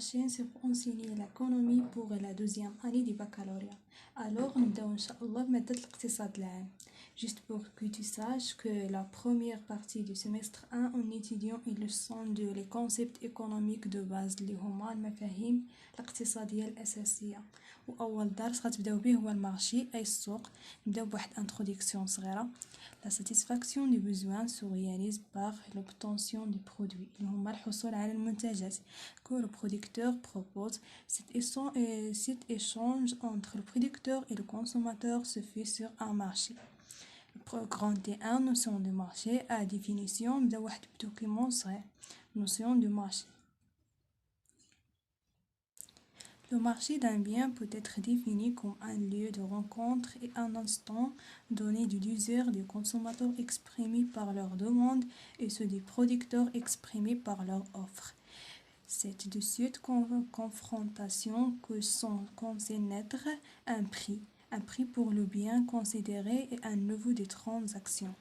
chaîne, c'est pour enseigner l'économie pour la deuxième année du baccalauréat. Alors, نبداو إن شاء الله بمادة الاقتصاد العام. Juste pour que tu saches que la première partie du semestre 1 en étudiant une leçon de les concepts économiques de base اللي هما المفاهيم الاقتصادية الأساسية. وأول درس غتبداو به هو المارشي أي السوق. نبداو بواحد introduction صغيرة. La satisfaction du besoin se réalise par l'obtention du produit. اللي هما الحصول على المنتجات. Que le producteur propose, cet échange entre le producteur et le consommateur se fait sur un marché. Grand T1, notion de marché, à définition de واحد document صغير. Notion de marché. Le marché d'un bien peut être défini comme un lieu de rencontre et un instant donné du user des consommateurs exprimés par leur demande et ceux des producteurs exprimés par leur offre. C'est de cette confrontation que sont censés naître un prix pour le bien considéré et un niveau de transaction.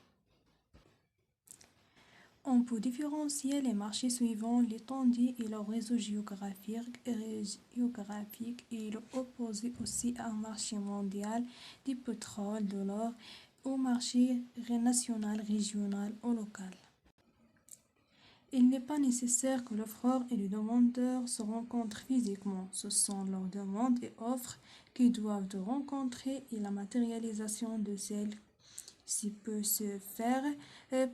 On peut différencier les marchés suivant l'étendue et leur réseau géographique et l'opposer aussi à un marché mondial du pétrole, de l'or, au marché national, régional ou local. Il n'est pas nécessaire que l'offreur et le demandeur se rencontrent physiquement. Ce sont leurs demandes et offres qui doivent se rencontrer et la matérialisation de celles-ci peut se faire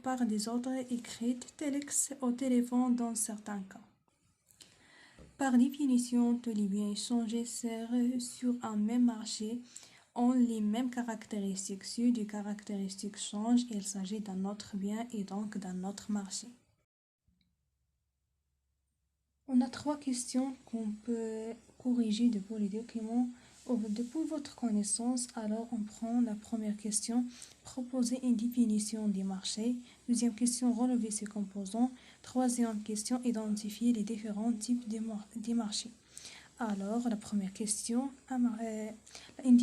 par des ordres écrits, textes au téléphone dans certains cas. Par définition, tous les biens échangés sur un même marché ont les mêmes caractéristiques. Si des caractéristiques changent, il s'agit d'un autre bien et donc d'un autre marché. On a 3 questions qu'on peut corriger depuis les documents ou depuis votre connaissance. Alors, on prend la première question, proposer une définition des marchés. Deuxième question, relever ses composants. Troisième question, identifier les différents types des marchés. Alors, la première question, une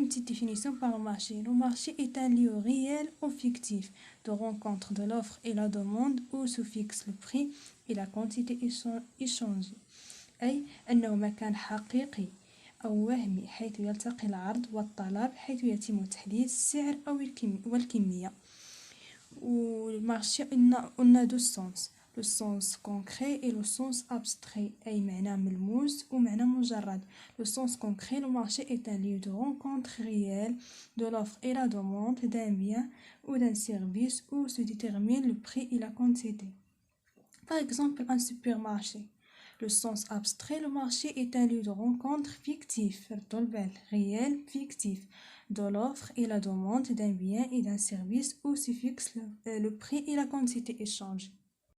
petite définition par le marché. Le marché est un lieu réel ou fictif de rencontre de l'offre et la demande où se fixe le prix et la quantité échangée. أي أنه مكان حقيقي أو وهمي حيث يلتقي العرض والطلب حيث يتم تحديد السعر أو والكمية. Le marché on a deux sens. Le sens concret et le sens abstrait أي معنى ملموس ومعنى مجرد. Le sens concret, le marché est un lieu de rencontre réel de l'offre et la demande d'un bien ou d'un service où se détermine le prix et la quantité. Par exemple, un supermarché. Le sens abstrait, le marché est un lieu de rencontre fictif, réel, fictif, de l'offre et la demande d'un bien et d'un service où se fixe le prix et la quantité échangée.